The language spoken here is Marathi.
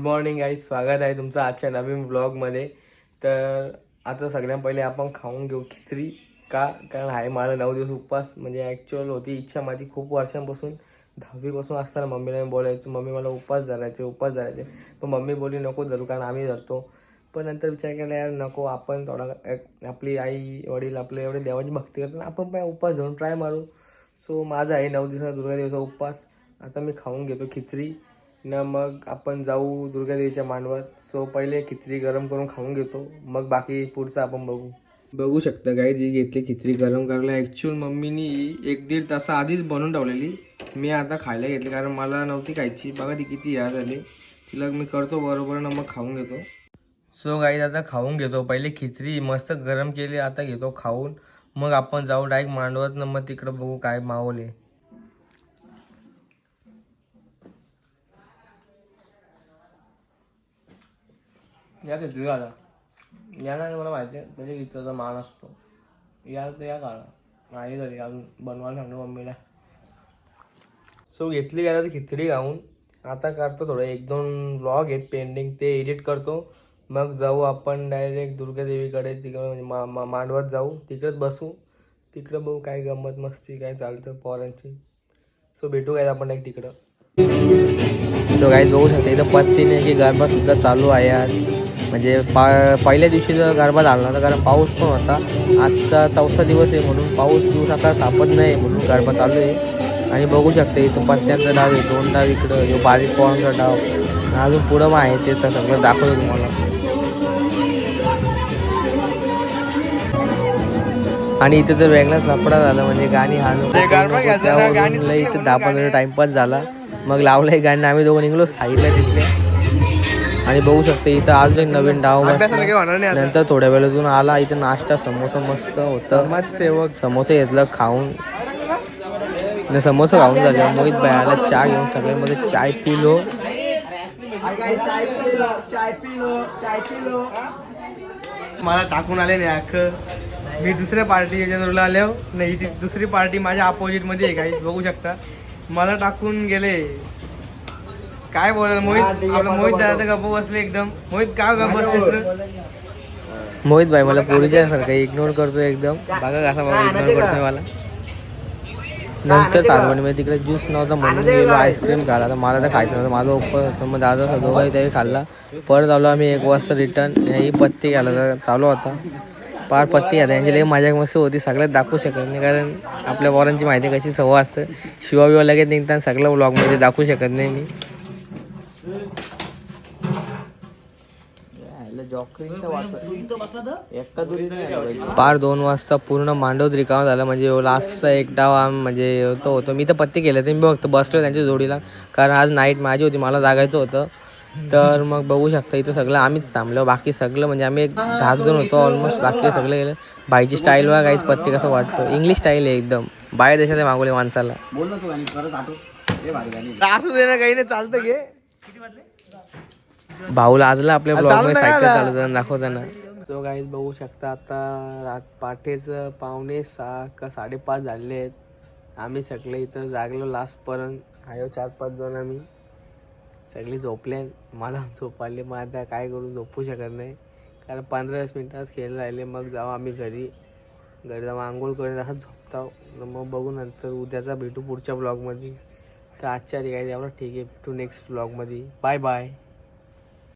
गुड मॉर्निंग गाईज, स्वागत आहे तुमचं आजच्या नवीन ब्लॉगमध्ये. तर आता सगळ्यात पहिले आपण खाऊन घेऊ खिचडी. कारण आहे मला 9 दिवस उपवास. म्हणजे ॲक्च्युअल होती इच्छा माझी खूप वर्षांपासून, 10वीपासून असताना मम्मीला मी बोलायचं, मम्मी मला उपवास धरायचे. पण मम्मी बोलली नको धरू, कारण आम्ही धरतो. पण नंतर विचार केला यार नको, आपण थोडा आपली आई वडील आपले एवढे देवाची भक्ती करतात, आपण पण उपवास धरून ट्राय मारू. सो माझा आहे 9 दिवसाचा दुर्गा देवीचा उपवास. आता मी खाऊन घेतो खिचडी ना, मग आपण जाऊ दुर्गा देवीच्या मांडवात. सो पहिले खिचडी गरम करून खाऊन घेतो, मग बाकी पुढचं आपण बघू शकता गाई जी घेतली खिचडी गरम करायला. ॲक्च्युअल मम्मीनी 1-1.5 तास आधीच बनवून ठेवलेली. मी आता खायला घेतली कारण मला नव्हती खायची. बघा ती किती याद झाली. तिला मी करतो बरोबर ना, मग खाऊन घेतो. सो गाईज आता खाऊन घेतो. पहिले खिचडी मस्त गरम केली, आता घेतो खाऊन. मग आपण जाऊ डायरेक्ट मांडवात ना, मग तिकडं बघू काय मावले. या खिचडी घाला या, नाही मला माहिती आहे म्हणजे खिचडीचा मान असतो. या तर या काढा नाही घरी अजून बनवायला सांगतो मम्मीला. सो घेतली गेला तर खिचडी खाऊन. आता करतो थोडं 1-2 व्लॉग आहेत पेंडिंग, ते एडिट करतो. मग जाऊ आपण डायरेक्ट दुर्गा देवीकडे. तिकडं म्हणजे मांडवात जाऊ, तिकडंच बसू. तिकडं बघू काय गंमत मस्ती काय चालतं पोरांची. सो भेटू काय आपण डायरेक्ट तिकडं. सो गाईज बघू शकता इथं पत्तीने की गरबा सुद्धा चालू आहे आज. म्हणजे पहिल्या दिवशी जर गरबा झाला नव्हता कारण पाऊस पण होता. आजचा 4था दिवस आहे म्हणून पाऊस आता सापड नाही म्हणून गरबा चालू आहे. आणि बघू शकता इथं पत्त्यांचा डाव आहे, 2 डाव इकडं, ह्यो बारीक पोरांचा डाव. अजून पुढं मग आहे ते तर सगळं दाखवतो तुम्हाला. आणि इथं तर वेगळाच लफडा झाला, म्हणजे गाणी हाणून इथं 10-15 टाइमपास झाला. मग लावलंय गाणं, आम्ही दोघं निघलो साईडला तिथले. आणि बघू शकता इथं आज एक नवीन डाव बसला. नंतर थोड्या वेळातून आला इथं नाश्ता, समोसा मस्त होतं. समोसा घेतलं खाऊन, समोसा खाऊन झालं. मोहित बायाला चहा घेऊन सगळ्यांमध्ये चाय पिलो. मला टाकून आले नाही अख्खं. मी दुसऱ्या पार्टी याच्यावरला आलो नाही, ती दुसरी पार्टी माझ्या अपोजिट मध्ये आहे काही बघू शकता. मला टाकून गेले. काय बोलायला मोहित, आपला मोहित दादा गप्प बसले एकदम. मोहित काय गप्प बसले? मोहित भाई मला पोरीच्या सारखं इग्नोर करतोय एकदम. बघा कसा मला इग्नोर करतोय मला. नंतर तारवणीमध्ये तिकडे ज्यूस नव्हता म्हणून गेलो आईस्क्रीम खायला. तर मला तर खायचं नव्हतं, माझा उपवास होता. मग दादा दोघंही त्यावेळी खाल्ला. परत आलो आम्ही 1 वाजता रिटर्न. ही पत्ती घ्यायला तर चालू होता. पार पत्ती घ्या त्यांची लई मजा मस्त होती. सगळ्यात दाखवू शकत नाही कारण आपल्या पोरांची माहिती कशी सवय असतं. शिवा लगेच निघताना सगळं ब्लॉगमध्ये दाखवू शकत नाही मी. पार 2 वाजता पूर्ण मांडव रिकामा झाला. म्हणजे लास्टचा एक डाव म्हणजे तो होतो. मी तर पत्ती केलं ते मी बघतो बसलो त्यांच्या जोडीला, कारण आज नाईट माझी होती, मला जागायचं होतं. तर मग बघू शकता इथं सगळं आम्हीच थांबलो. बाकी सगळं म्हणजे आम्ही 10 जण होतो ऑलमोस्ट. बाकी सगळं गेलं. बाईची स्टाईल बघा काहीच पत्ती कसं वाटतं. इंग्लिश स्टाईल आहे एकदम. बाहेर देशात मागवले माणसाला. असू दे ना, काही नाही चालतं घे. भाऊला आजला आपल्या ब्लॉगमध्ये सायकल चालवताना दाखवताना. तो गाईज बघू शकता आता पाठेचं 5:45 का 5:30 झाले आहेत. आम्ही सगळे इथं जागलो लास्टपर्यंत. आयो 4-5 जण आम्ही सगळी झोपले. मला झोप आली, मग आता काय करू, झोपू शकत नाही कारण 15-20 मिनिटात खेळ राहिले. मग जाऊ आम्ही घरी जाऊन आंघोळ करून असं झोपताव. मग बघू नंतर उद्याचा भेटू पुढच्या ब्लॉगमध्ये. तर आजच्या काही एवढं ठीक आहे. भेटू नेक्स्ट ब्लॉगमध्ये. Bye bye.